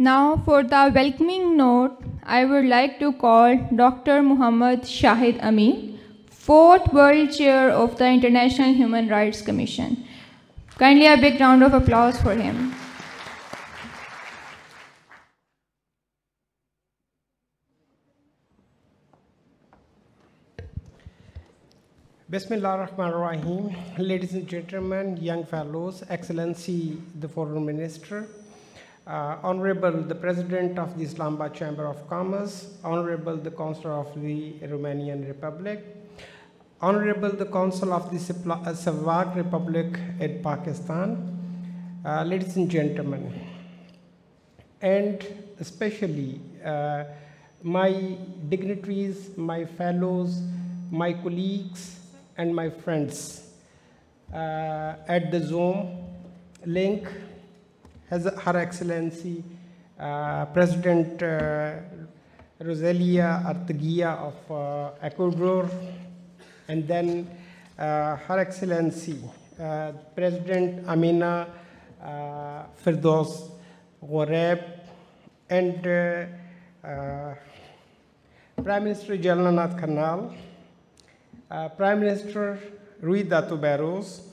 Now for the welcoming note, I would like to call Dr. Muhammad Shahid Amin, 4th World Chair of the International Human Rights Commission. Kindly a big round of applause for him. Bismillah ar-Rahman ar-Rahim. Ladies and gentlemen, young fellows, Excellency the Foreign Minister, Honorable the President of the Islamabad Chamber of Commerce, Honorable the Consul of the Romanian Republic, Honorable the Consul of the Slovak Republic in Pakistan, ladies and gentlemen, and especially my dignitaries, my fellows, my colleagues, and my friends at the Zoom link, Her Excellency President Rosalia Arteaga of Ecuador, and then Her Excellency President Amina Firdaus Ghoreb, and Prime Minister Jalnanath Khanal, Prime Minister Rui Dato Barros,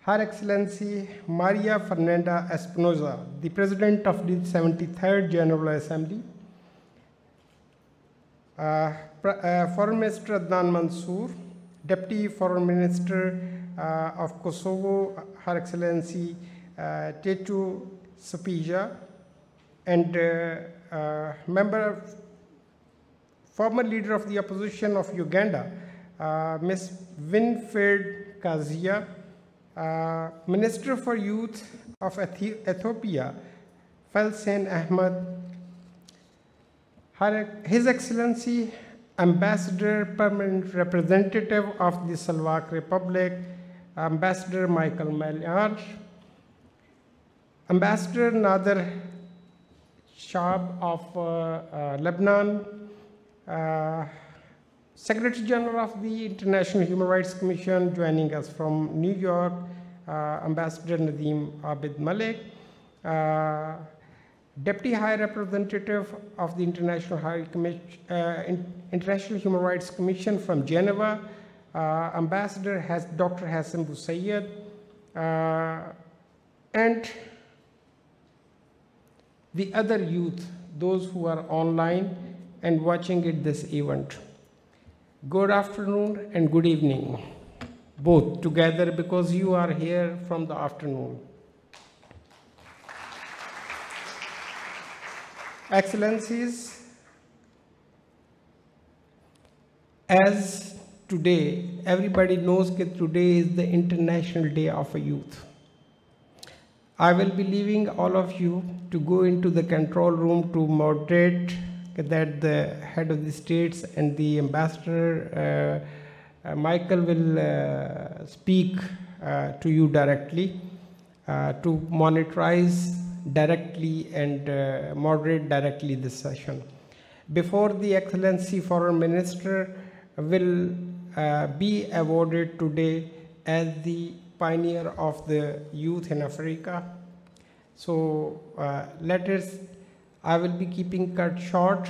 Her Excellency Maria Fernanda Espinosa, the President of the 73rd General Assembly, Foreign Minister Adnan Mansour, Deputy Foreign Minister of Kosovo, Her Excellency Tetu Sapija, and former leader of the opposition of Uganda, Ms. Winfred Kazia, Minister for Youth of Ethiopia, Felsen Ahmed, His Excellency Ambassador Permanent Representative of the Slovak Republic, Ambassador Michael Maillard, Ambassador Nader Shah of Lebanon, Secretary General of the International Human Rights Commission joining us from New York, Ambassador Nadeem Abid Malik, Deputy High Representative of the International Human Rights Commission from Geneva, Ambassador Dr. Hassan Boussaid, and the other youth, those who are online and watching it this event. Good afternoon and good evening, both together, because you are here from the afternoon. Excellencies, as today, everybody knows that today is the International Day of a Youth. I will be leaving all of you to go into the control room to moderate that the head of the states and the ambassador, Michael, will speak to you directly to monitorize directly and moderate directly this session. Before the Excellency Foreign Minister will be awarded today as the pioneer of the youth in Africa. So I will be keeping cut short.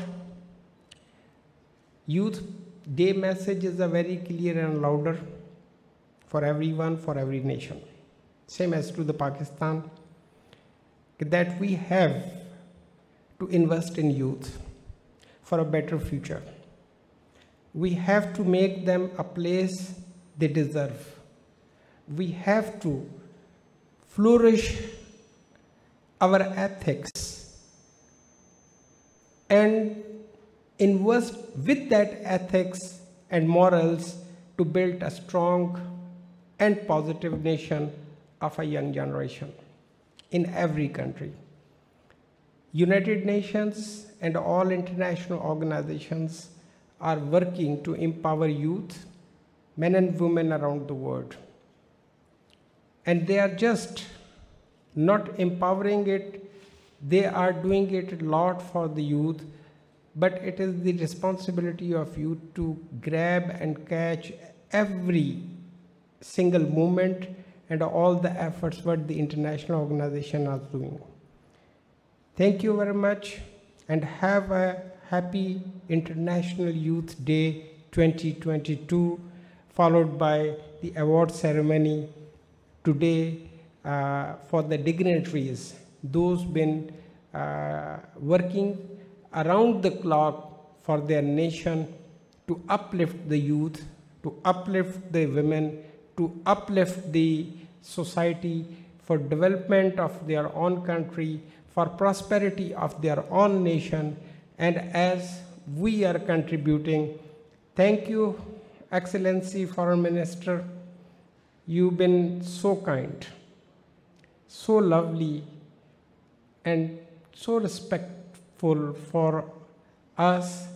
Youth Day message is a very clear and louder for everyone, for every nation. Same as to the Pakistan, that we have to invest in youth for a better future. We have to make them a place they deserve. We have to flourish our ethics and invest with that ethics and morals to build a strong and positive nation of a young generation in every country. United Nations and all international organizations are working to empower youth, men and women around the world. And they are just not empowering it, they are doing it a lot for the youth, but it is the responsibility of youth to grab and catch every single moment and all the efforts what the international organization are doing. Thank you very much and have a happy International Youth Day 2022, followed by the award ceremony today for the dignitaries, those been working around the clock for their nation to uplift the youth, to uplift the women, to uplift the society for development of their own country, for prosperity of their own nation. And as we are contributing, thank you, Excellency Foreign Minister. You've been so kind, so lovely, and so respectful for us,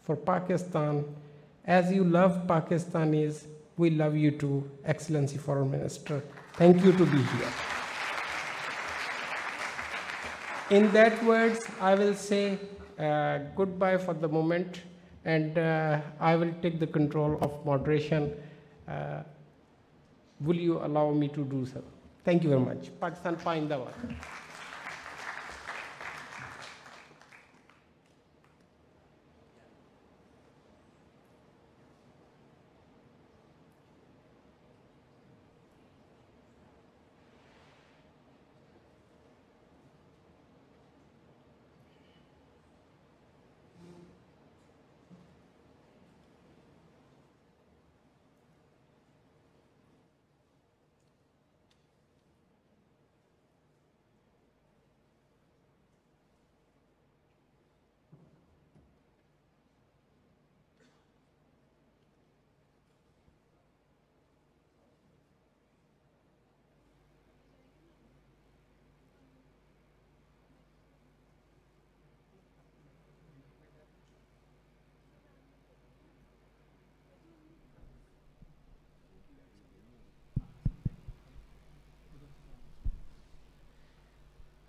for Pakistan. As you love Pakistanis, we love you too, Excellency Foreign Minister. Thank you to be here. In that words, I will say goodbye for the moment, and I will take the control of moderation. Will you allow me to do so? Thank you very much. Pakistan Paindawad.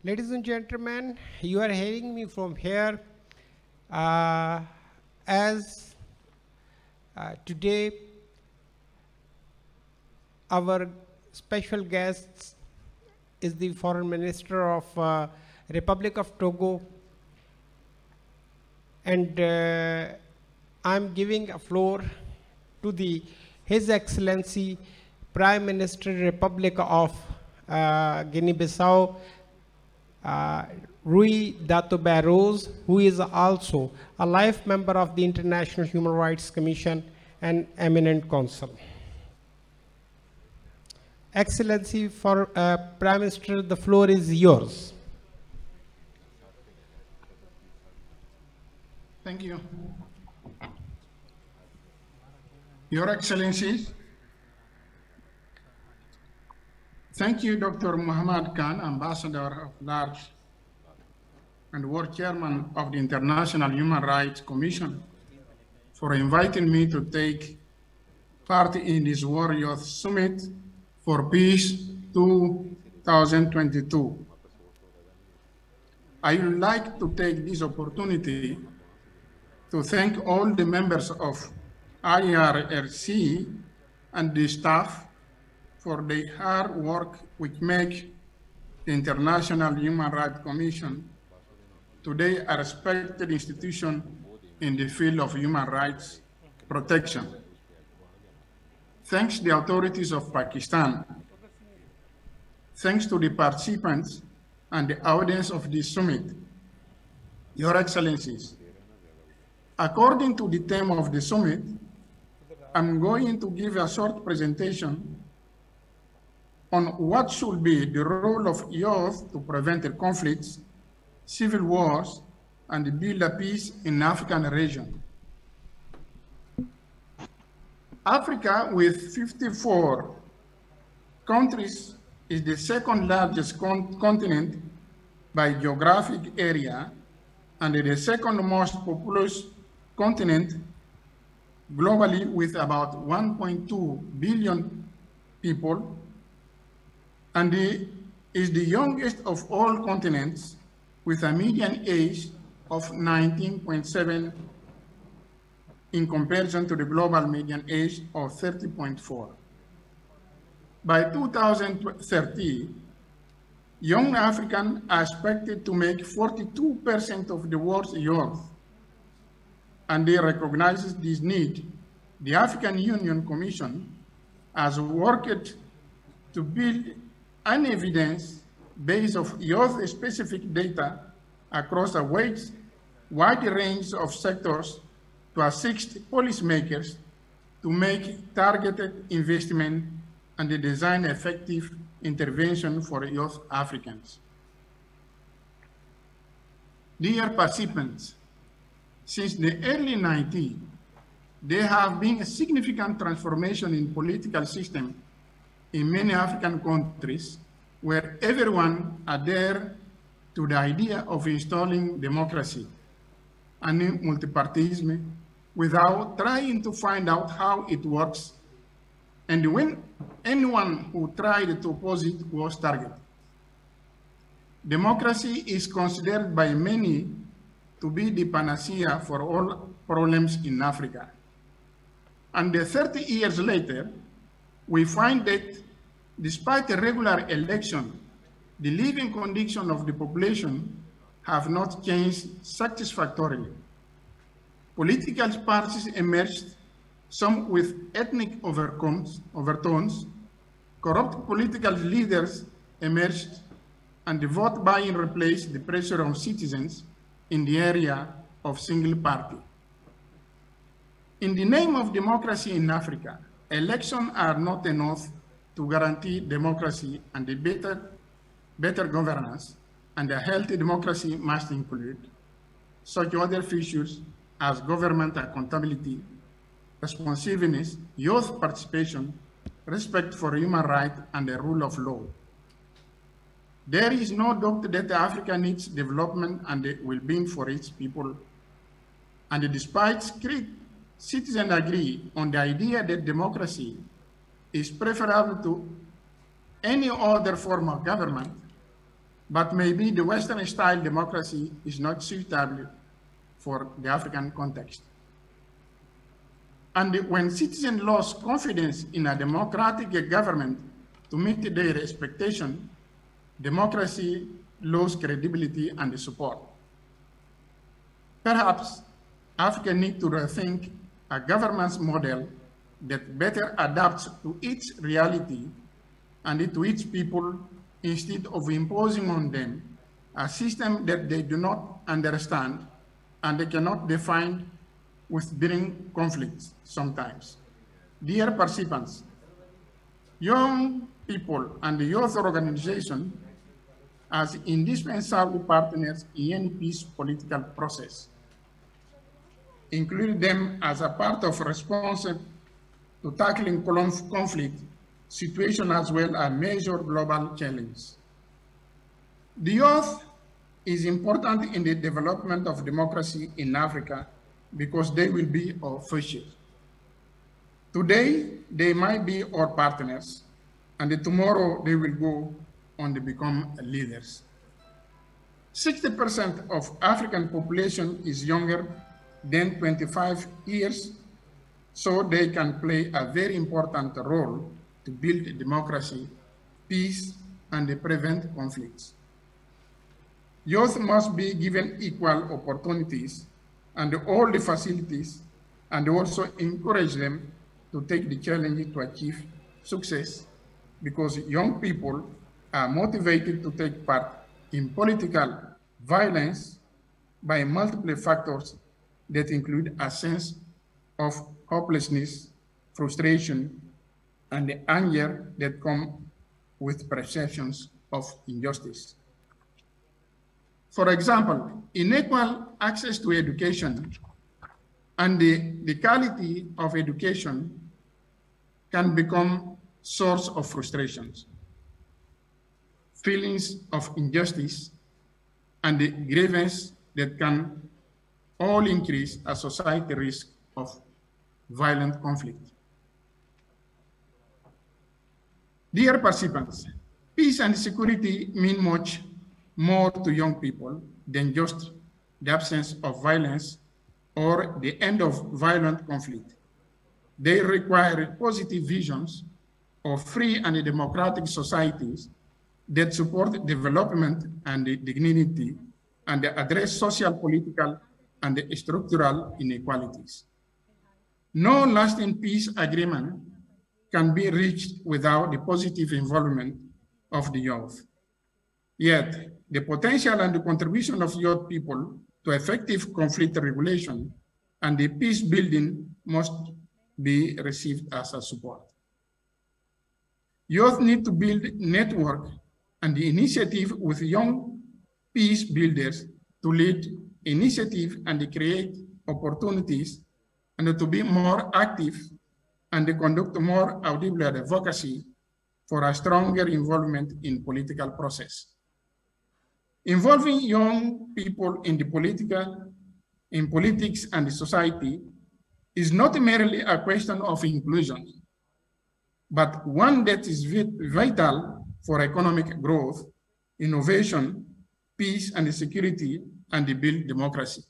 Ladies and gentlemen, you are hearing me from here. Today, our special guest is the Foreign Minister of Republic of Togo, and I'm giving a floor to His Excellency Prime Minister Republic of Guinea-Bissau, Rui Dato Barros, who is also a life member of the International Human Rights Commission and eminent counsel. Excellency, for Prime Minister, the floor is yours. Thank you. Your Excellencies, thank you, Dr. Muhammad Khan, Ambassador of Large and World Chairman of the International Human Rights Commission, for inviting me to take part in this World Youth Summit for Peace 2022. I would like to take this opportunity to thank all the members of IRRC and the staff for the hard work which make the International Human Rights Commission today a respected institution in the field of human rights protection. Thanks to the authorities of Pakistan, thanks to the participants and the audience of this summit, Your Excellencies, according to the theme of the summit, I'm going to give a short presentation on what should be the role of youth to prevent conflicts, civil wars, and build a peace in the African region. Africa, with 54 countries, is the second largest continent by geographic area and the second most populous continent globally, with about 1.2 billion people, and is the youngest of all continents, with a median age of 19.7 in comparison to the global median age of 30.4. By 2030, young Africans are expected to make 42% of the world's youth, and they recognize this need. The African Union Commission has worked to build an evidence base of youth-specific data across a wide range of sectors to assist policymakers to make targeted investment and design effective intervention for youth Africans. Dear participants, since the early 90s, there have been a significant transformation in political system in many African countries where everyone adhered to the idea of installing democracy and multipartyism without trying to find out how it works. And when anyone who tried to oppose it was targeted. Democracy is considered by many to be the panacea for all problems in Africa. And 30 years later, we find that despite a regular election, the living conditions of the population have not changed satisfactorily. Political parties emerged, some with ethnic overtones, corrupt political leaders emerged, and the vote buying replaced the pressure on citizens in the area of single party. In the name of democracy in Africa, elections are not enough to guarantee democracy and the better governance, and a healthy democracy must include such other features as government accountability, responsiveness, youth participation, respect for human rights, and the rule of law. There is no doubt that Africa needs development and well-being for its people. And despite citizens agree on the idea that democracy is preferable to any other form of government, but maybe the Western-style democracy is not suitable for the African context. And when citizens lose confidence in a democratic government to meet their expectation, democracy loses credibility and support. Perhaps Africa needs to rethink a governance model that better adapts to its reality and to its people instead of imposing on them a system that they do not understand and they cannot define within conflicts sometimes. Dear participants, young people and the youth organization as indispensable partners in any peace political process, including them as a part of response to tackling conflict situation as well as major global challenge. The youth is important in the development of democracy in Africa because they will be our future. Today, they might be our partners, and tomorrow they will go on to become leaders. 60% of African population is younger than 25 years, so they can play a very important role to build democracy, peace, and prevent conflicts. Youth must be given equal opportunities and all the facilities, and also encourage them to take the challenge to achieve success, because young people are motivated to take part in political violence by multiple factors that include a sense of hopelessness, frustration, and the anger that come with perceptions of injustice. For example, unequal access to education and the quality of education can become source of frustrations, feelings of injustice, and the grievance that can all increase a society risk of violent conflict. Dear participants, peace and security mean much more to young people than just the absence of violence or the end of violent conflict. They require positive visions of free and democratic societies that support development and dignity and address social, political, and structural inequalities. No lasting peace agreement can be reached without the positive involvement of the youth. Yet, the potential and the contribution of young people to effective conflict regulation and the peace building must be received as a support. Youth need to build network and the initiative with young peace builders to lead initiative and create opportunities and to be more active and conduct more audible advocacy for a stronger involvement in political process. Involving young people in politics and the society is not merely a question of inclusion, but one that is vital for economic growth, innovation, peace and security, and the build democracy.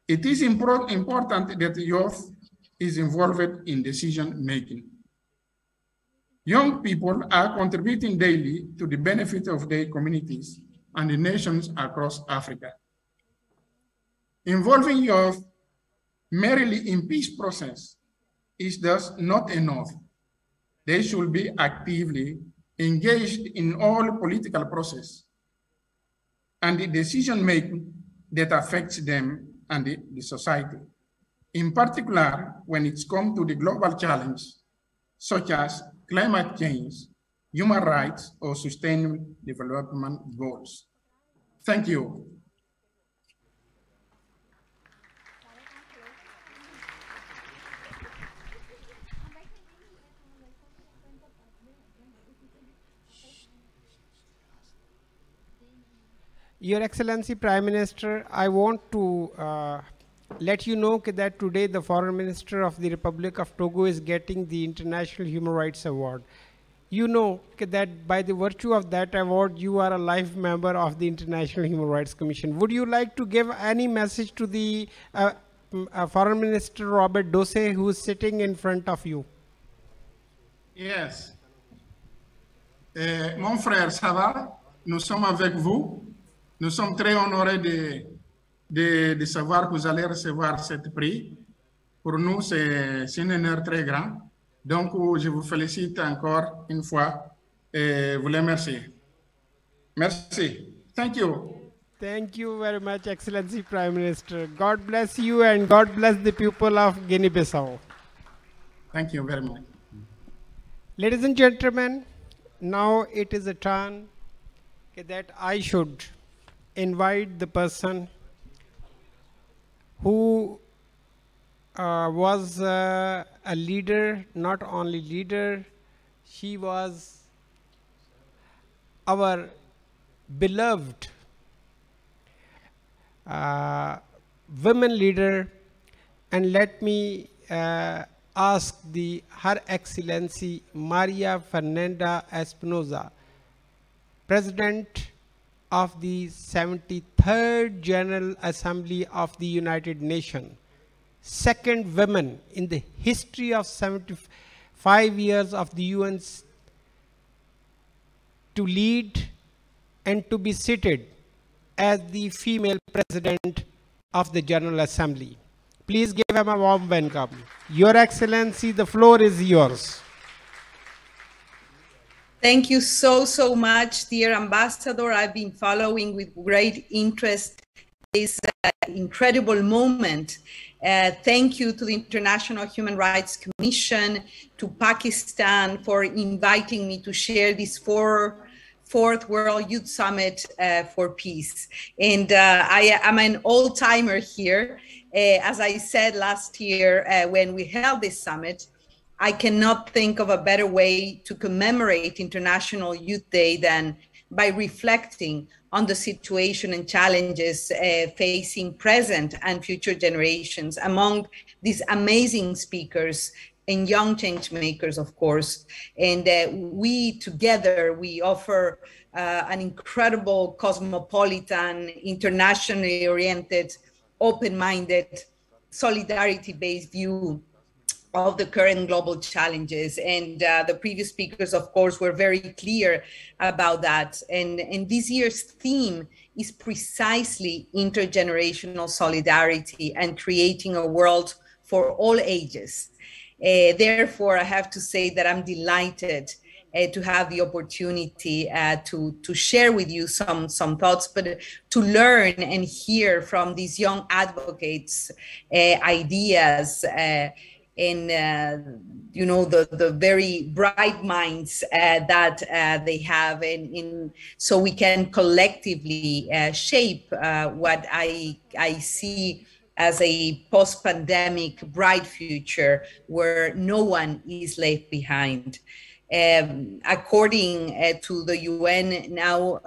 It is important that youth is involved in decision making. Young people are contributing daily to the benefit of their communities and the nations across Africa. Involving youth merely in peace process is thus not enough. They should be actively engaged in all political process and the decision making that affects them and the society. In particular, when it's come to the global challenge, such as climate change, human rights, or sustainable development goals. Thank you. Your Excellency Prime Minister, I want to let you know that today the Foreign Minister of the Republic of Togo is getting the International Human Rights Award. You know that by the virtue of that award, you are a life member of the International Human Rights Commission. Would you like to give any message to the Foreign Minister Robert Dosey, who is sitting in front of you? Yes. Mon frère, ça va? Nous sommes avec vous. Nous sommes très honorés de savoir que vous allez recevoir ce prix. Pour nous, c'est un honneur très grand. Donc, je vous félicite encore une fois et vous les remercie. Merci. Thank you. Thank you very much, Excellency Prime Minister. God bless you and God bless the people of Guinea-Bissau. Thank you very much. Ladies and gentlemen, now it is a turn that I should invite the person who was a leader, not only leader, she was our beloved women leader, and let me ask Her Excellency Maria Fernanda Espinosa, President of the 73rd General Assembly of the United Nations, second woman in the history of 75 years of the UN to lead and to be seated as the female president of the General Assembly. Please give them a warm welcome. Your Excellency, the floor is yours. Thank you so much, dear Ambassador. I've been following with great interest this incredible moment. Thank you to the International Human Rights Commission, to Pakistan for inviting me to share this fourth World Youth Summit for Peace. And I am an old-timer here. As I said last year when we held this summit, I cannot think of a better way to commemorate International Youth Day than by reflecting on the situation and challenges facing present and future generations among these amazing speakers and young change makers, of course. And we together, we offer an incredible cosmopolitan, internationally oriented, open-minded, solidarity-based view of the current global challenges. And the previous speakers, of course, were very clear about that. And this year's theme is precisely intergenerational solidarity and creating a world for all ages. Therefore, I have to say that I'm delighted to have the opportunity to share with you some thoughts, but to learn and hear from these young advocates ideas and you know, the very bright minds that they have, and so we can collectively shape what I see as a post-pandemic bright future where no one is left behind. According to the UN, now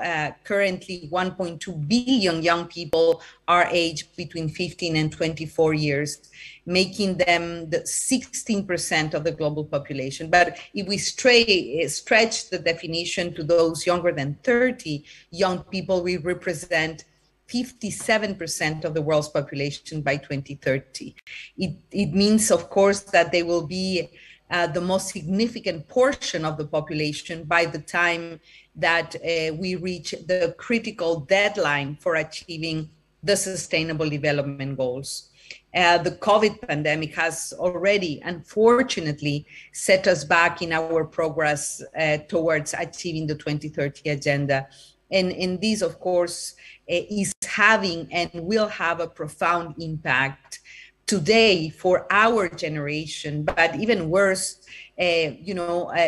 currently 1.2 billion young people are aged between 15 and 24 years, making them the 16% of the global population. But if we stretch the definition to those younger than 30, young people, we represent 57% of the world's population by 2030. It means, of course, that they will be the most significant portion of the population by the time that we reach the critical deadline for achieving the Sustainable Development Goals. The COVID pandemic has already, unfortunately, set us back in our progress towards achieving the 2030 agenda. And this, of course, is having and will have a profound impact today for our generation, but even worse,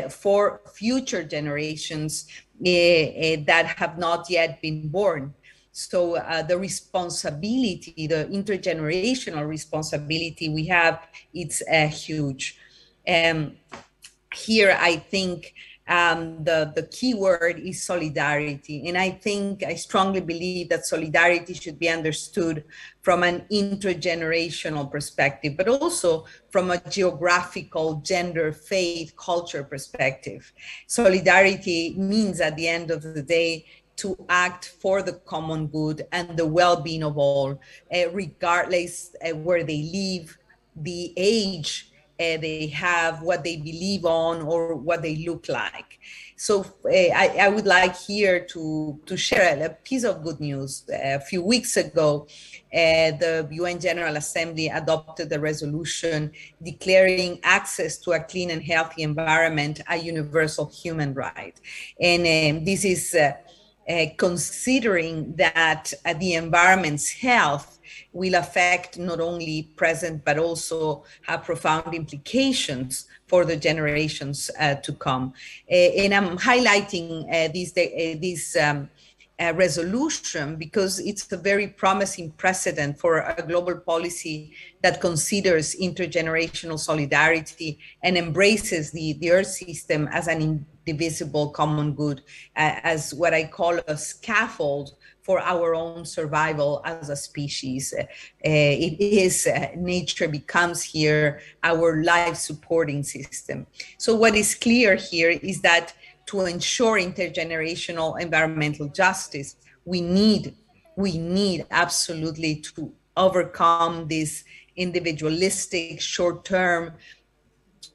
for future generations that have not yet been born. So the responsibility, the intergenerational responsibility we have, it's huge. Here, I think the key word is solidarity. And I strongly believe that solidarity should be understood from an intergenerational perspective, but also from a geographical, gender, faith, culture perspective. Solidarity means at the end of the day to act for the common good and the well-being of all, regardless where they live, the age they have, what they believe on, or what they look like. So I would like here to share a piece of good news. A few weeks ago, the UN General Assembly adopted a resolution declaring access to a clean and healthy environment a universal human right. And this is considering that the environment's health will affect not only present, but also have profound implications for the generations to come. And I'm highlighting this resolution because it's a very promising precedent for a global policy that considers intergenerational solidarity and embraces the Earth system as an indivisible common good, as what I call a scaffold for our own survival as a species. Nature becomes here our life supporting system. So what is clear here is that to ensure intergenerational environmental justice, we need absolutely to overcome this individualistic, short-term,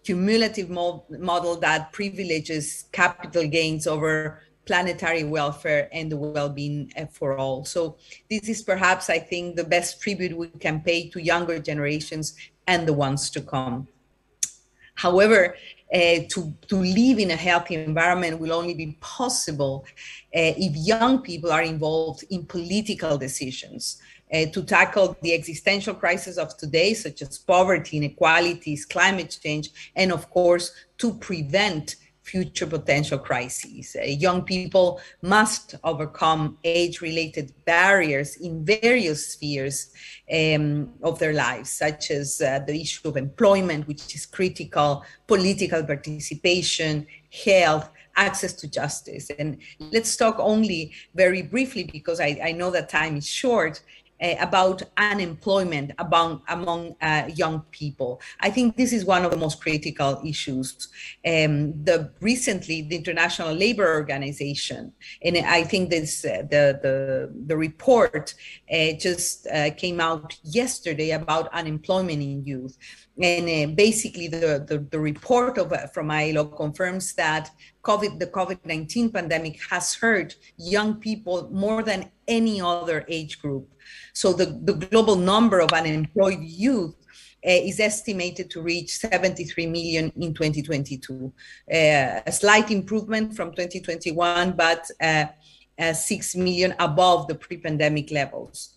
cumulative model that privileges capital gains over planetary welfare and the well-being for all. So this is perhaps, I think, the best tribute we can pay to younger generations and the ones to come. However, to live in a healthy environment will only be possible if young people are involved in political decisions to tackle the existential crises of today, such as poverty, inequalities, climate change, and of course, to prevent future potential crises. Young people must overcome age-related barriers in various spheres of their lives, such as the issue of employment, which is critical, political participation, health, access to justice. And let's talk only very briefly, because I know that time is short, about unemployment among young people. I think this is one of the most critical issues. Recently, the International Labour Organization, and I think this the report just came out yesterday about unemployment in youth. And basically, the report from ILO confirms that the COVID-19 pandemic has hurt young people more than any other age group. So the global number of unemployed youth is estimated to reach 73 million in 2022, a slight improvement from 2021, but 6 million above the pre-pandemic levels.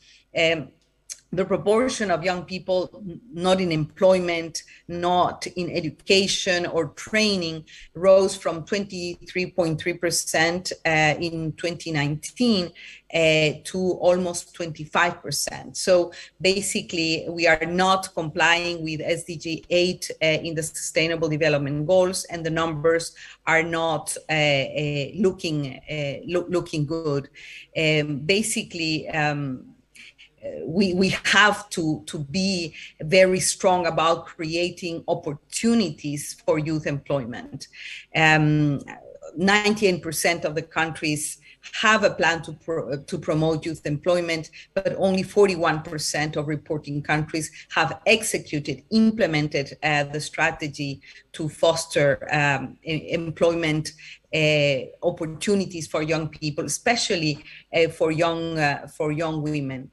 The proportion of young people not in employment, not in education or training rose from 23.3% in 2019 to almost 25%. So basically, we are not complying with SDG 8 in the Sustainable Development Goals, and the numbers are not looking good. We have to be very strong about creating opportunities for youth employment. 98% of the countries have a plan to promote youth employment, but only 41% of reporting countries have implemented the strategy to foster employment opportunities for young people, especially for young women.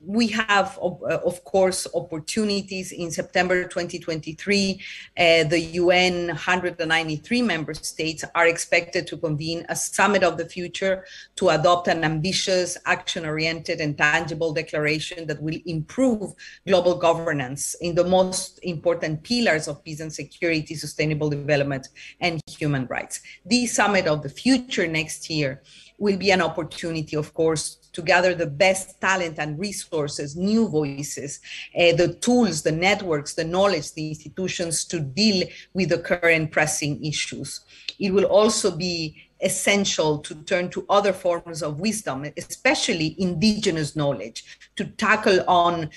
We have, of course, opportunities. In September 2023, the UN 193 member states are expected to convene a summit of the future to adopt an ambitious, action-oriented, and tangible declaration that will improve global governance in the most important pillars of peace and security, sustainable development, and human rights. The summit of the future next year will be an opportunity, of course, to gather the best talent and resources, new voices, the tools, the networks, the knowledge, the institutions to deal with the current pressing issues. It will also be essential to turn to other forms of wisdom, especially indigenous knowledge, to tackle on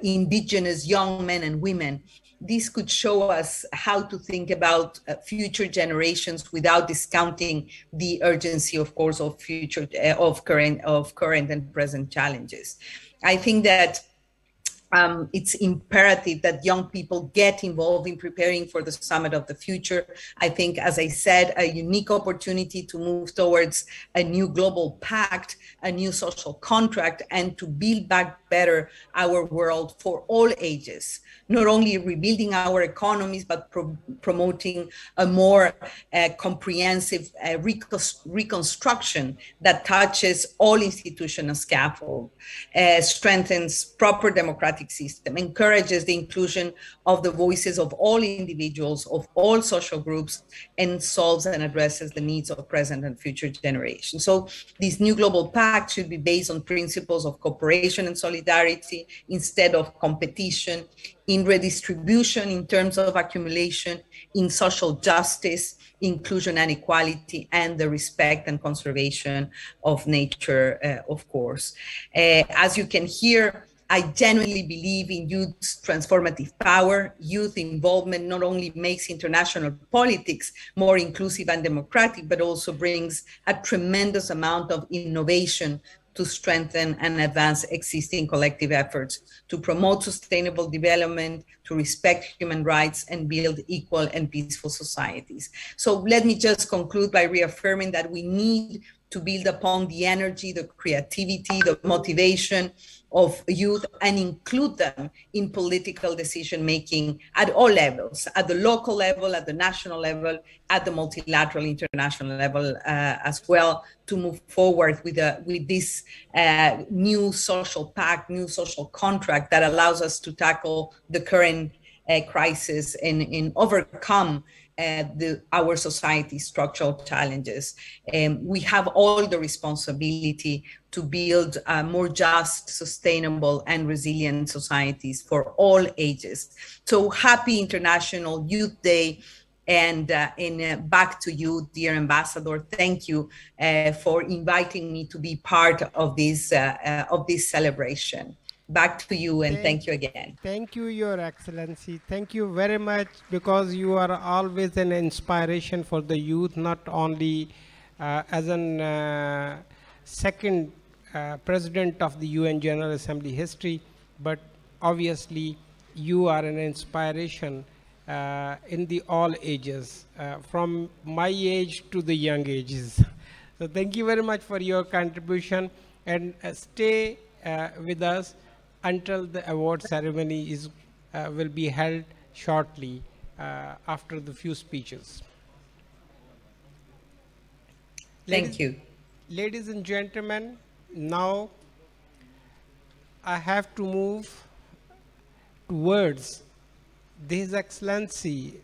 indigenous young men and women. This could show us how to think about future generations without discounting the urgency, of course, of current and present challenges. I think that it's imperative that young people get involved in preparing for the Summit of the Future. I think, as I said, a unique opportunity to move towards a new global pact, a new social contract, and to build back better our world for all ages, not only rebuilding our economies, but promoting a more comprehensive reconstruction that touches all institutional scaffold, strengthens proper democratic system, encourages the inclusion of the voices of all individuals, of all social groups, and solves and addresses the needs of present and future generations. So this new global pact should be based on principles of cooperation and solidarity instead of competition, in redistribution in terms of accumulation, in social justice, inclusion and equality, and the respect and conservation of nature, of course. As you can hear, I genuinely believe in youth's transformative power. Youth involvement not only makes international politics more inclusive and democratic, but also brings a tremendous amount of innovation to strengthen and advance existing collective efforts to promote sustainable development, to respect human rights, and build equal and peaceful societies. So let me just conclude by reaffirming that we need to build upon the energy, the creativity, the motivation of youth and include them in political decision-making at all levels, at the local level, at the national level, at the multilateral international level as well, to move forward with this new social pact, new social contract that allows us to tackle the current crisis and overcome our society's structural challenges. We have all the responsibility to build more just, sustainable, and resilient societies for all ages. So happy International Youth Day. And back to you, dear Ambassador. Thank you for inviting me to be part of this celebration. Back to you, and thank you again. Thank you, Your Excellency. Thank you very much, because you are always an inspiration for the youth, not only as an second president of the UN General Assembly history, but obviously you are an inspiration in the all ages, from my age to the young ages. So thank you very much for your contribution, and stay with us until the award ceremony will be held shortly after the few speeches. Thank you. Ladies and gentlemen, now I have to move towards His Excellency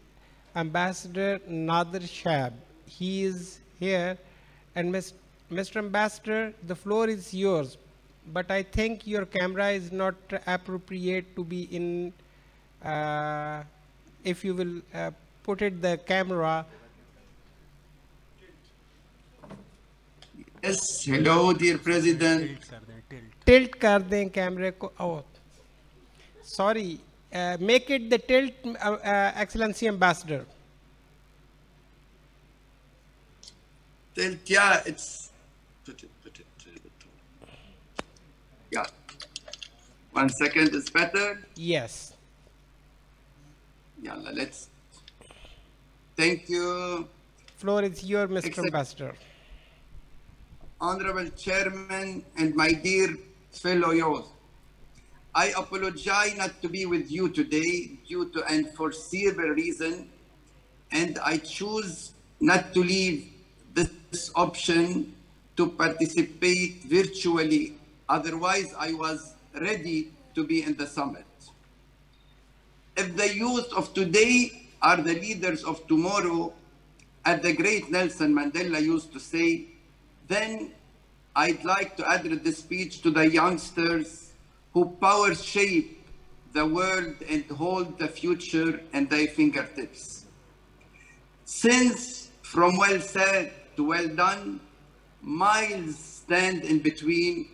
Ambassador Nader Shah. He is here, and Mr. Ambassador, the floor is yours. But I think your camera is not appropriate to be in, if you will put it the camera. Yes, hello, dear President. Tilt kar dein camera ko. Oh, sorry, make it the tilt, Excellency Ambassador. Tilt, yeah, it's, put it. Yeah. 1 second is better. Yes. Yeah, let's. Thank you. Floor is yours, Mr. Ambassador. Honorable Chairman and my dear fellow youth, I apologize not to be with you today due to an unforeseeable reason, and I choose not to leave this option to participate virtually. Otherwise, I was ready to be in the summit. If the youth of today are the leaders of tomorrow, as the great Nelson Mandela used to say, then I'd like to address this speech to the youngsters who power shape the world and hold the future in their fingertips. Since from well said to well done, miles stand in between.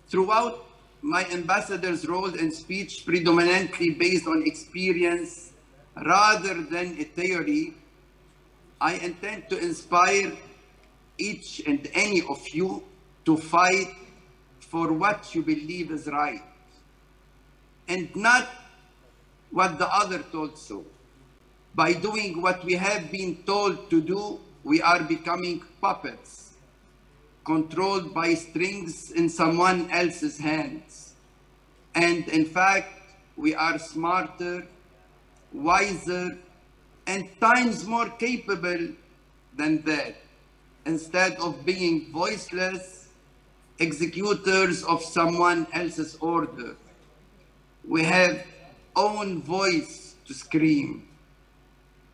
Throughout my ambassador's role and speech, predominantly based on experience rather than a theory, I intend to inspire each and any of you to fight for what you believe is right. and not what the other told so. By doing what we have been told to do, we are becoming puppets, controlled by strings in someone else's hands. And in fact, we are smarter, wiser, and times more capable than that. Instead of being voiceless executors of someone else's order, we have own voice to scream.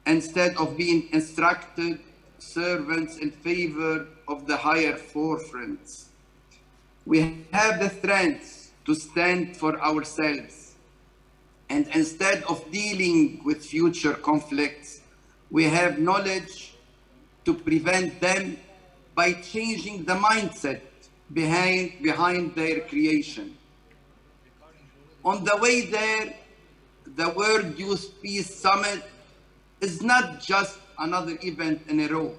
Instead of being instructed servants in favor of the higher forefronts, we have the strength to stand for ourselves. And instead of dealing with future conflicts, we have knowledge to prevent them by changing the mindset behind their creation. On the way there, the World Youth Peace Summit is not just another event in a row.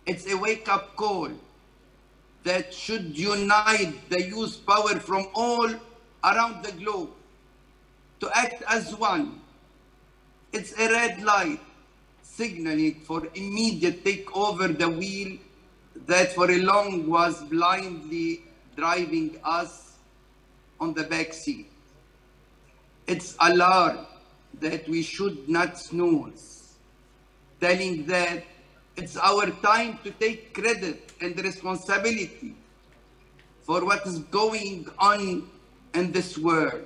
It's a wake-up call that should unite the youth power from all around the globe to act as one. It's a red light signaling for immediate takeover the wheel that for a long was blindly driving us on the back seat. It's alarm that we should not snooze, telling that it's our time to take credit and responsibility for what is going on in this world.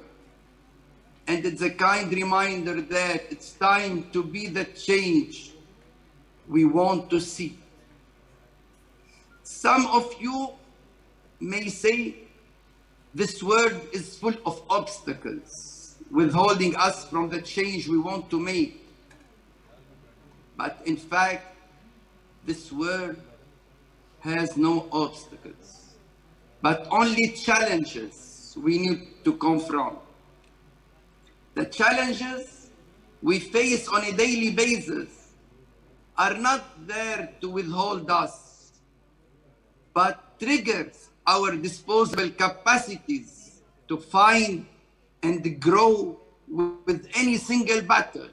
And it's a kind reminder that it's time to be the change we want to see. Some of you may say this world is full of obstacles, withholding us from the change we want to make. But in fact, this world has no obstacles, but only challenges we need to confront. The challenges we face on a daily basis are not there to withhold us, but triggers our disposable capacities to find and grow with any single battle.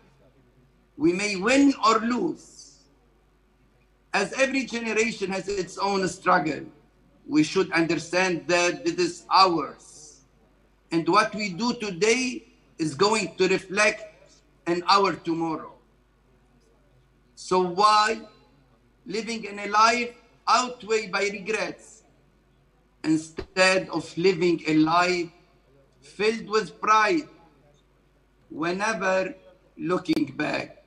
We may win or lose. As every generation has its own struggle, we should understand that it is ours. And what we do today is going to reflect in our tomorrow. So why living in a life outweighed by regrets instead of living a life filled with pride whenever looking back?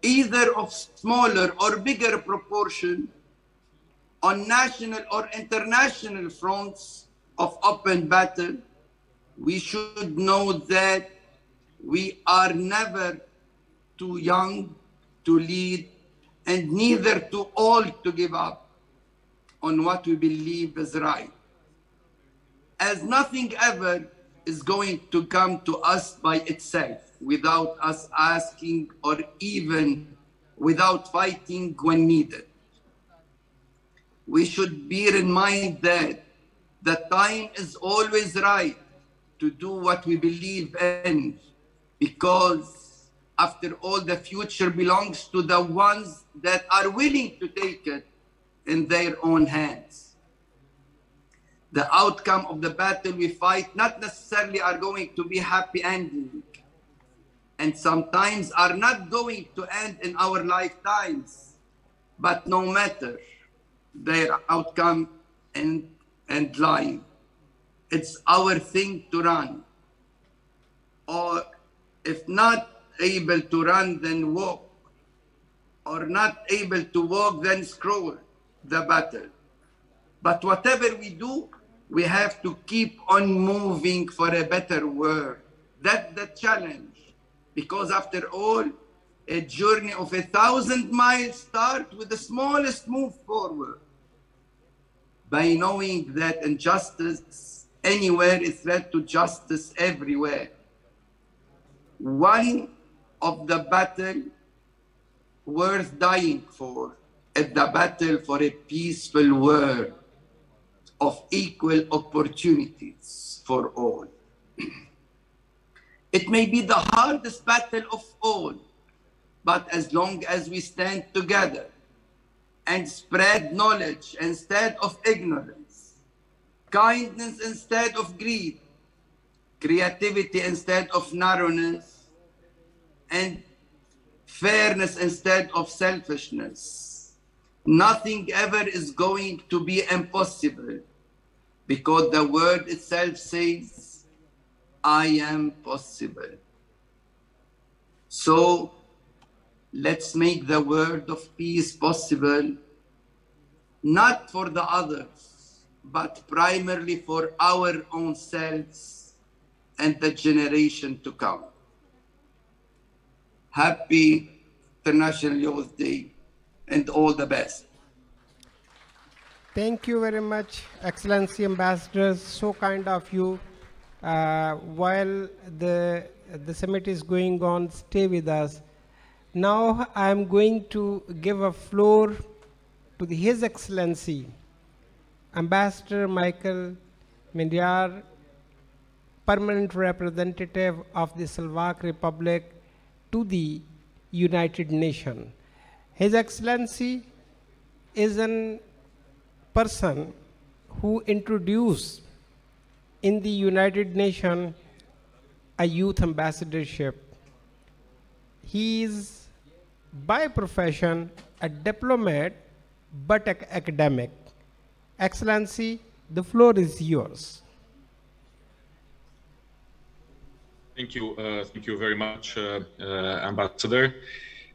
Either of smaller or bigger proportion on national or international fronts of open battle, we should know that we are never too young to lead and neither too old to give up on what we believe is right. As nothing ever is going to come to us by itself without us asking or even without fighting when needed. We should bear in mind that the time is always right to do what we believe in, because after all, the future belongs to the ones that are willing to take it in their own hands. The outcome of the battle we fight not necessarily are going to be happy ending, and sometimes are not going to end in our lifetimes. But no matter their outcome and line, it's our thing to run. Or if not able to run, then walk. Or not able to walk, then scroll the battle. But whatever we do, we have to keep on moving for a better world. That's the challenge. Because after all, a journey of 1,000 miles starts with the smallest move forward. By knowing that injustice anywhere is led to justice everywhere. One of the battle worth dying for is the battle for a peaceful world. of equal opportunities for all. It may be the hardest battle of all, but as long as we stand together and spread knowledge instead of ignorance, kindness instead of greed, creativity instead of narrowness, and fairness instead of selfishness, nothing ever is going to be impossible, because the word itself says, I am possible. So let's make the word of peace possible, not for the others, but primarily for our own selves and the generation to come. Happy International Youth Day and all the best. Thank you very much, Excellency Ambassadors. So kind of you. While the summit is going on, stay with us. Now I'm going to give a floor to His Excellency, Ambassador Michael Mindyar, Permanent Representative of the Slovak Republic to the United Nations. His Excellency is a person who introduced in the United Nations a youth ambassadorship. He is by profession a diplomat but academic. Excellency, the floor is yours. Thank you very much, Ambassador.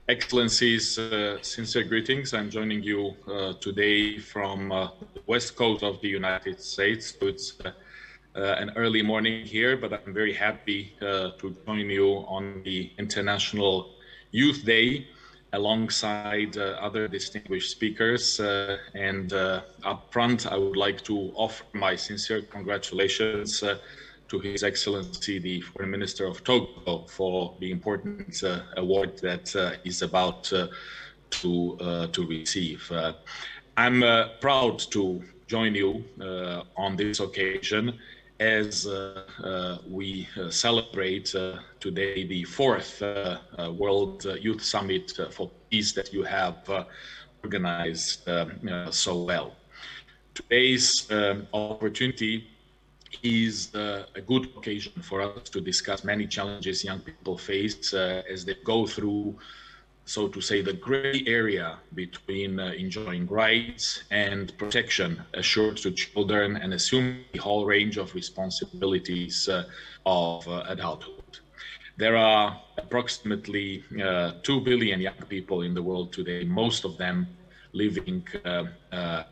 Excellencies, sincere greetings. I'm joining you today from the west coast of the United States. So it's an early morning here, but I'm very happy to join you on the International Youth Day alongside other distinguished speakers. And up front, I would like to offer my sincere congratulations to His Excellency, the Foreign Minister of Togo, for the important award that he's about to receive. I'm proud to join you on this occasion as we celebrate today the 4th World Youth Summit for Peace that you have organized so well. Today's opportunity is a good occasion for us to discuss many challenges young people face as they go through, so to say, the gray area between enjoying rights and protection assured to children and assuming the whole range of responsibilities of adulthood. There are approximately 2 billion young people in the world today, most of them living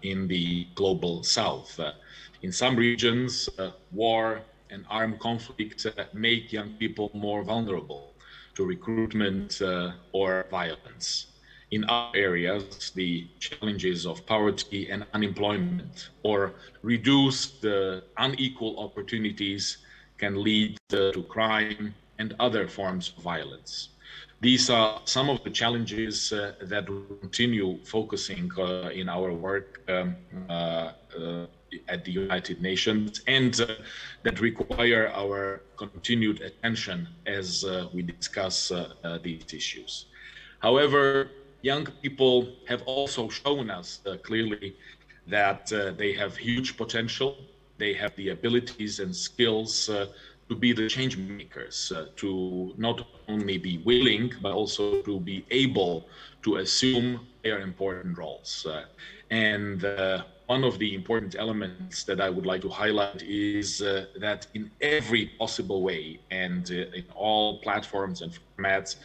in the global south. In some regions, war and armed conflict make young people more vulnerable to recruitment or violence. In other areas, the challenges of poverty and unemployment or reduced unequal opportunities can lead to crime and other forms of violence. These are some of the challenges that we continue focusing in our work at the United Nations and that require our continued attention as we discuss these issues. However, young people have also shown us clearly that they have huge potential. They have the abilities and skills to be the change makers, to not only be willing, but also to be able to assume their important roles. And one of the important elements that I would like to highlight is that in every possible way and in all platforms and formats,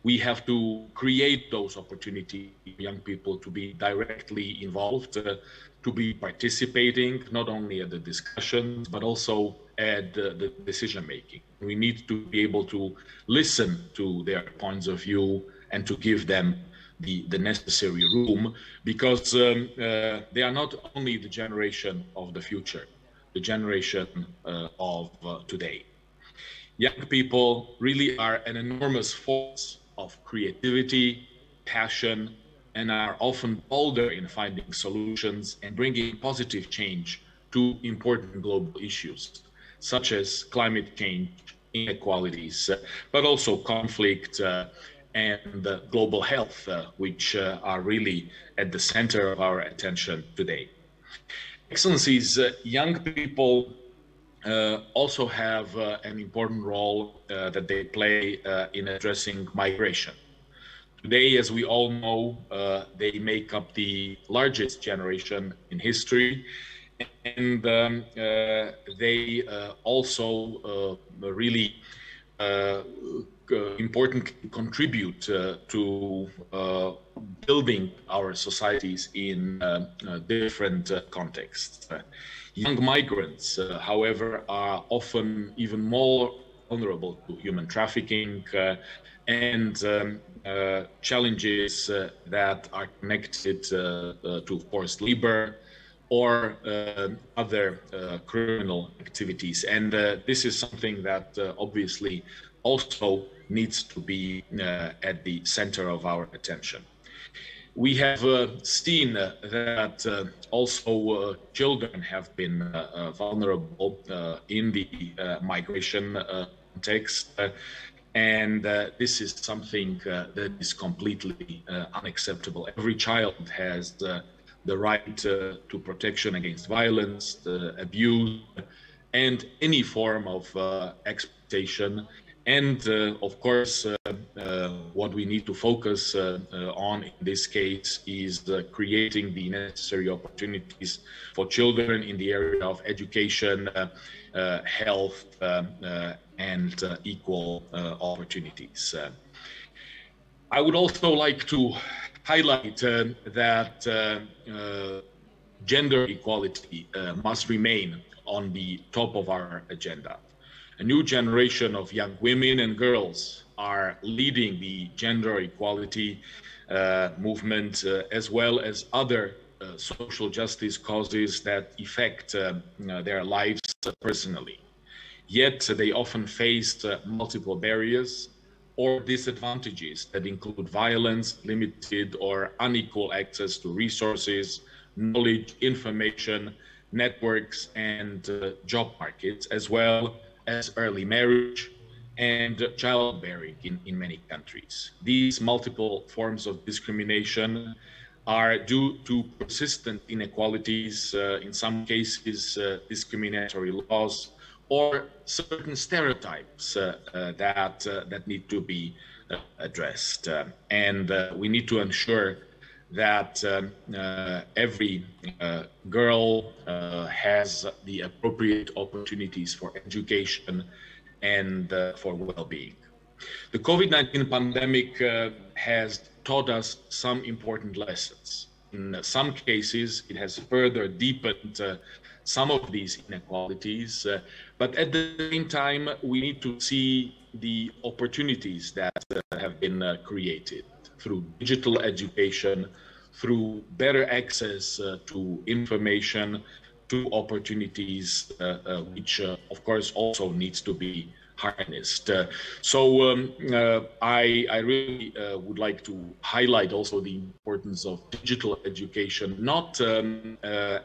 we have to create those opportunities for young people to be directly involved, to be participating, not only at the discussions, but also at the decision making. We need to be able to listen to their points of view and to give them the necessary room, because they are not only the generation of the future, the generation of today. Young people really are an enormous force of creativity, passion, and are often bolder in finding solutions and bringing positive change to important global issues, such as climate change, inequalities, but also conflict and global health, which are really at the center of our attention today. Excellencies, young people also have an important role that they play in addressing migration. Today, as we all know, they make up the largest generation in history, and they also really importantly contribute to building our societies in different contexts. Young migrants, however, are often even more vulnerable to human trafficking and challenges that are connected to forced labor or other criminal activities. And this is something that obviously also needs to be at the center of our attention. We have seen that also children have been vulnerable in the migration context, and this is something that is completely unacceptable. Every child has the right to protection against violence, abuse, and any form of exploitation. And of course, what we need to focus on in this case is creating the necessary opportunities for children in the area of education, health, and equal opportunities. I would also like to highlight that gender equality must remain on the top of our agenda. A new generation of young women and girls are leading the gender equality movement, as well as other social justice causes that affect their lives personally. Yet they often face multiple barriers or disadvantages that include violence, limited or unequal access to resources, knowledge, information, networks, and job markets, as well as early marriage and childbearing in many countries. These multiple forms of discrimination are due to persistent inequalities, in some cases discriminatory laws, or certain stereotypes that need to be addressed. And we need to ensure that every girl has the appropriate opportunities for education and for well-being. The COVID-19 pandemic has taught us some important lessons. In some cases, it has further deepened some of these inequalities, but at the same time, we need to see the opportunities that have been created through digital education, through better access to information, to opportunities, which of course also needs to be harnessed. I really would like to highlight also the importance of digital education, not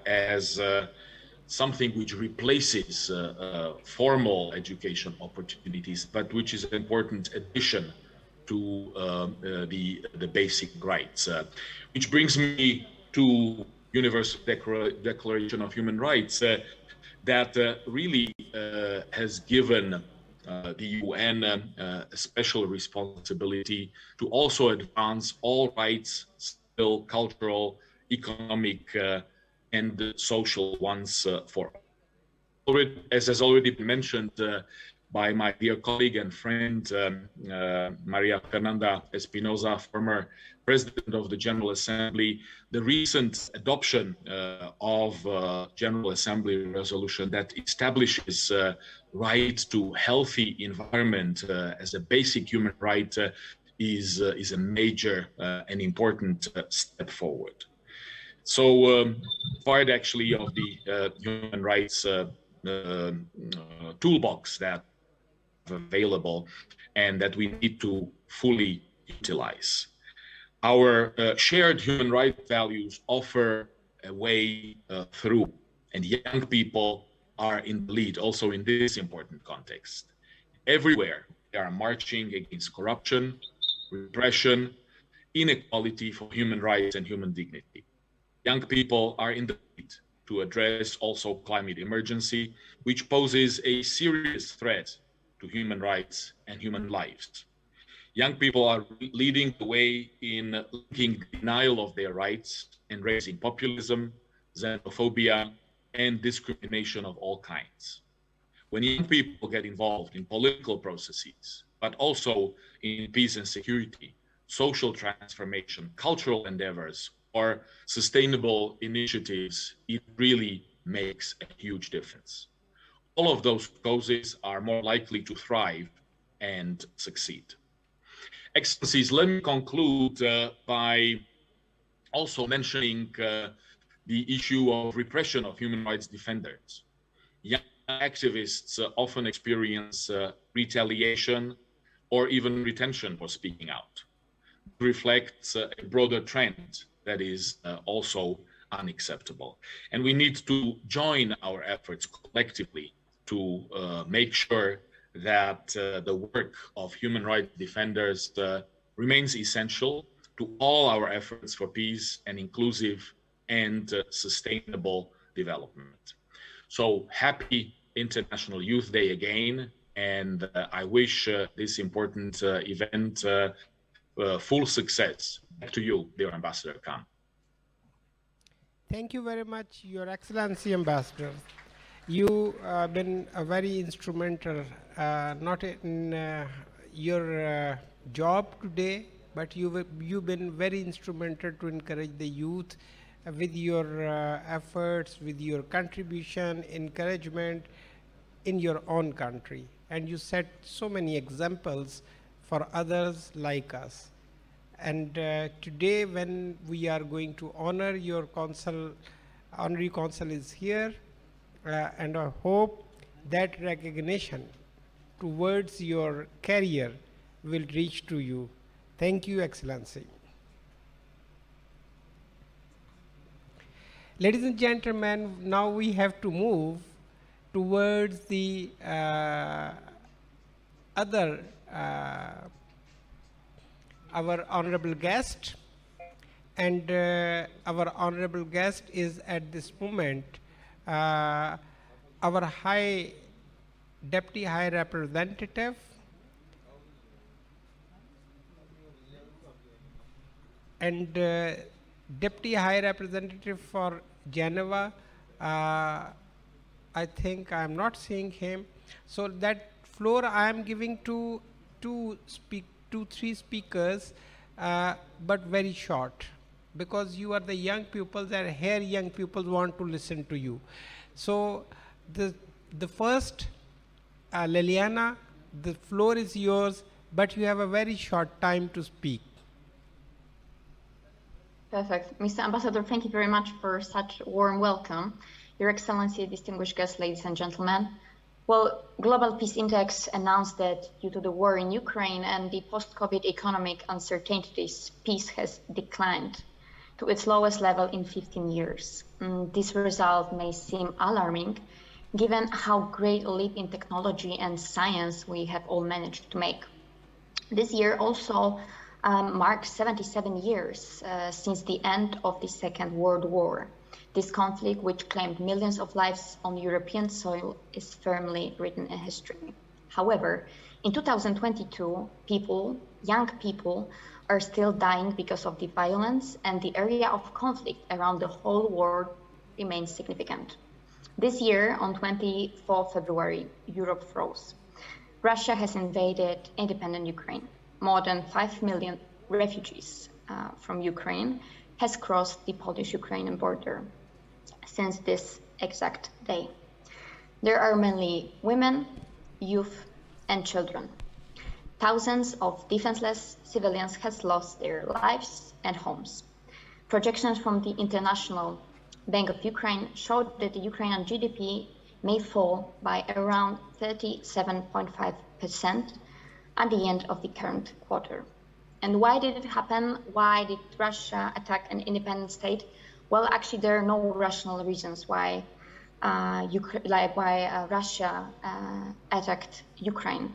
as something which replaces formal education opportunities, but which is an important addition to the basic rights. Which brings me to Universal Declaration of Human Rights that really has given the UN a special responsibility to also advance all rights, civil, cultural, economic, and social ones for all. As has already been mentioned by my dear colleague and friend, Maria Fernanda Espinosa, former President of the General Assembly, the recent adoption of General Assembly resolution that establishes right to healthy environment as a basic human right is a major and important step forward. So part actually of the human rights toolbox that available and that we need to fully utilize. Our shared human rights values offer a way through, And young people are in the lead also in this important context. Everywhere they are marching against corruption, repression, inequality for human rights and human dignity. Young people are in the lead to address also climate emergency, which poses a serious threat to human rights and human lives. Young people are leading the way in linking denial of their rights and raising populism, xenophobia, and discrimination of all kinds. When young people get involved in political processes, but also in peace and security, social transformation, cultural endeavors, or sustainable initiatives, it really makes a huge difference. All of those causes are more likely to thrive and succeed. Excellencies, let me conclude by also mentioning the issue of repression of human rights defenders. Young activists often experience retaliation or even retention for speaking out. It reflects a broader trend that is also unacceptable. And we need to join our efforts collectively to make sure that the work of human rights defenders remains essential to all our efforts for peace and inclusive and sustainable development. So happy International Youth Day again, and I wish this important event full success. Back to you, dear Ambassador Khan. Thank you very much, Your Excellency Ambassador. You have been a very instrumental, not in your job today, but you've been very instrumental to encourage the youth with your efforts, with your contribution, encouragement in your own country. And you set so many examples for others like us. And today, when we are going to honor your consul, honorary consul is here, and I hope that recognition towards your career will reach to you. Thank you, Excellency. Ladies and gentlemen, now we have to move towards the our honorable guest, and our honorable guest is at this moment our Deputy High Representative and Deputy High Representative for Geneva. I think I am not seeing him. So that floor I am giving to three speakers, but very short, because you are the young people, and here young people want to listen to you. So the first, Liliana, the floor is yours, but you have a very short time to speak. Perfect. Mr. Ambassador, thank you very much for such a warm welcome. Your Excellency, distinguished guests, ladies and gentlemen. Well, Global Peace Index announced that due to the war in Ukraine and the post-COVID economic uncertainties, peace has declined to its lowest level in 15 years. This result may seem alarming, given how great a leap in technology and science we have all managed to make. This year also marks 77 years since the end of the Second World War. This conflict, which claimed millions of lives on European soil, is firmly written in history. However, in 2022, young people, are still dying because of the violence, and the area of conflict around the whole world remains significant. This year, on 24 February, Europe froze. Russia has invaded independent Ukraine. More than 5 million refugees from Ukraine has crossed the Polish-Ukrainian border since this exact day. There are mainly women, youth, and children. Thousands of defenseless civilians have lost their lives and homes. Projections from the International Bank of Ukraine showed that the Ukrainian GDP may fall by around 37.5% at the end of the current quarter. And why did it happen? Why did Russia attack an independent state? Well, actually, there are no rational reasons why Russia attacked Ukraine.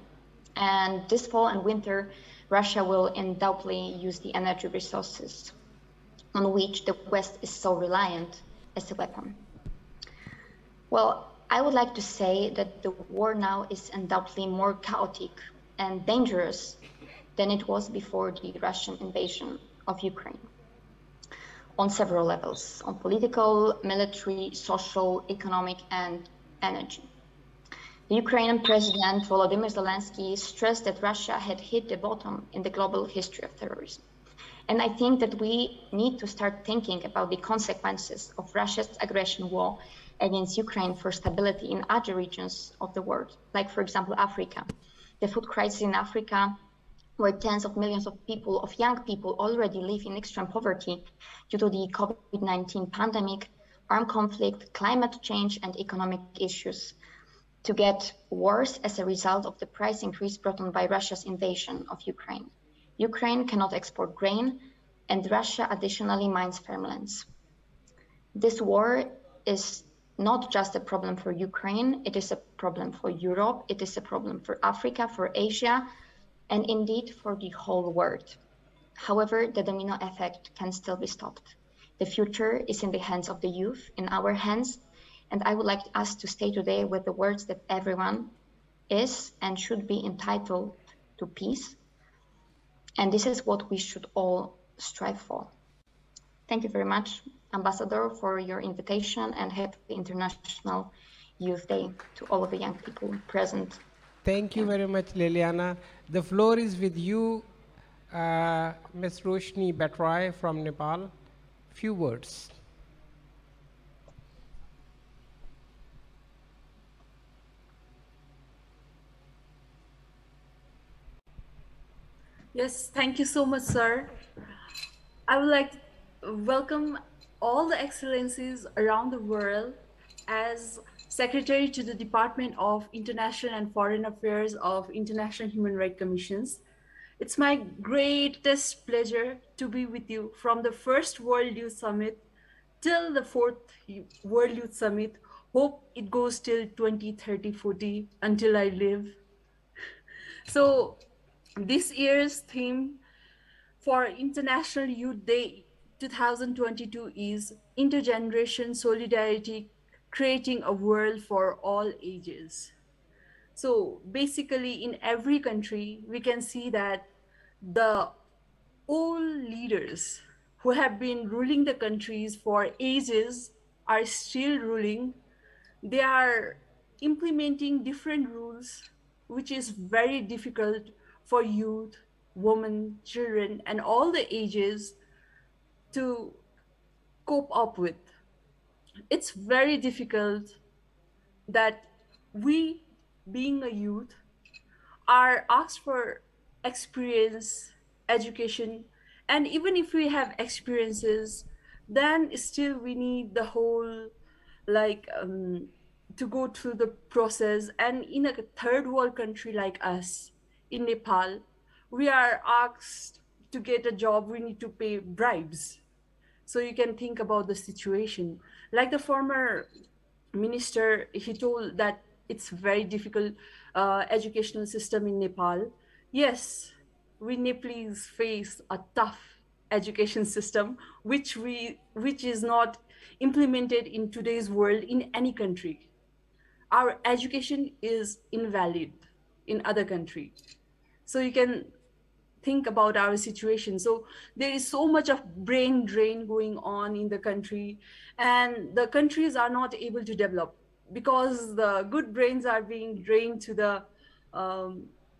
And this fall and winter, Russia will undoubtedly use the energy resources on which the West is so reliant as a weapon. Well, I would like to say that the war now is undoubtedly more chaotic and dangerous than it was before the Russian invasion of Ukraine on several levels, on political, military, social, economic, and energy. The Ukrainian President Volodymyr Zelensky stressed that Russia had hit the bottom in the global history of terrorism. And I think that we need to start thinking about the consequences of Russia's aggression war against Ukraine for stability in other regions of the world, like, for example, Africa. The food crisis in Africa, where tens of millions of people, of young people, already live in extreme poverty due to the COVID-19 pandemic, armed conflict, climate change, and economic issues, to get worse as a result of the price increase brought on by Russia's invasion of Ukraine. Ukraine cannot export grain, and Russia additionally mines farmlands. This war is not just a problem for Ukraine, it is a problem for Europe, it is a problem for Africa, for Asia, and indeed for the whole world. However, the domino effect can still be stopped. The future is in the hands of the youth, in our hands, and I would like us to stay today with the words that everyone is and should be entitled to peace. And this is what we should all strive for. Thank you very much, Ambassador, for your invitation, and happy International Youth Day to all of the young people present. Thank you very much, Liliana. The floor is with you, Ms. Roshni Batrai from Nepal. Few words. Yes, thank you so much, sir. I would like to welcome all the excellencies around the world as Secretary to the Department of International and Foreign Affairs of International Human Rights Commissions. It's my greatest pleasure to be with you from the first World Youth Summit till the fourth World Youth Summit. Hope it goes till 20, 30, 40 until I live. So this year's theme for International Youth Day 2022 is Intergeneration Solidarity, Creating a World for All Ages. So basically in every country, we can see that the old leaders who have been ruling the countries for ages are still ruling. They are implementing different rules, which is very difficult for youth, women, children, and all the ages to cope up with. It's very difficult that we, being a youth, are asked for experience, education, and even if we have experiences, then still we need the whole, to go through the process. And in a third world country like us, in Nepal, we are asked to get a job, we need to pay bribes. So you can think about the situation. Like the former minister, he told that it's very difficult educational system in Nepal. Yes, we Nepalese face a tough education system, which is not implemented in today's world in any country. Our education is invalid in other country. So you can think about our situation. So there is so much of brain drain going on in the country, and the countries are not able to develop because the good brains are being drained to the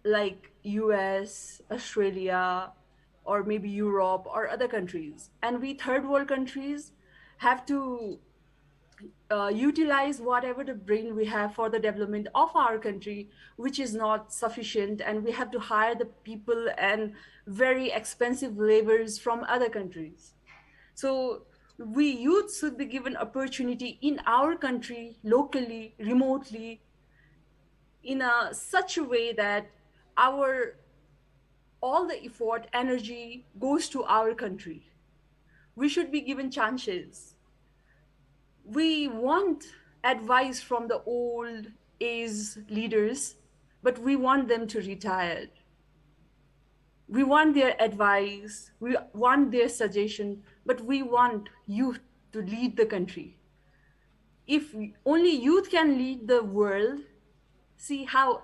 like US, Australia, or maybe Europe or other countries. And we third world countries have to utilize whatever the brain we have for the development of our country, which is not sufficient, and we have to hire the people and very expensive labors from other countries. So we youth should be given opportunity in our country, locally, remotely, in such a way that all the effort, energy goes to our country. We should be given chances. We want advice from the old age leaders, but we want them to retire. We want their advice, we want their suggestion, but we want youth to lead the country. If only youth can lead the world, see how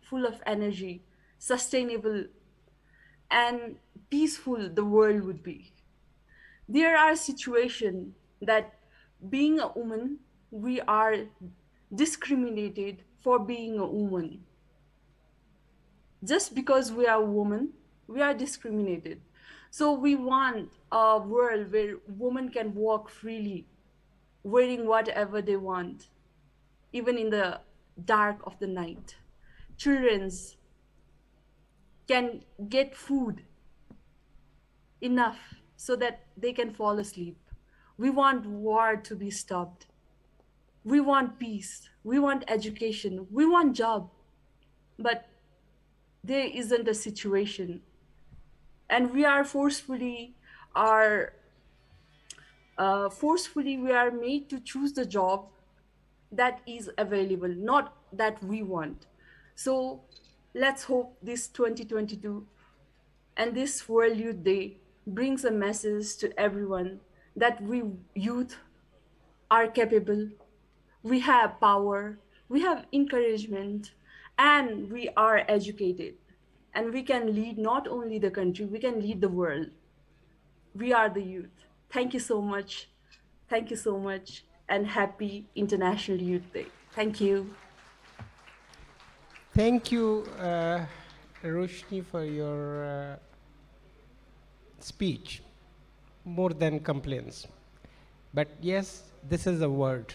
full of energy, sustainable and peaceful the world would be. There are situations that being a woman, we are discriminated for being a woman. Just because we are a woman, we are discriminated. So we want a world where women can walk freely, wearing whatever they want, even in the dark of the night. Children can get food enough so that they can fall asleep. We want war to be stopped. We want peace. We want education. We want job. But there isn't a situation. And we are forcefully we are made to choose the job that is available, not that we want. So let's hope this 2022 and this World Youth Day brings a message to everyone that we youth are capable, we have power, we have encouragement, and we are educated. And we can lead not only the country, we can lead the world. We are the youth. Thank you so much. Thank you so much. And happy International Youth Day. Thank you. Thank you, Roshni, for your speech. More than complaints. But yes, this is a word.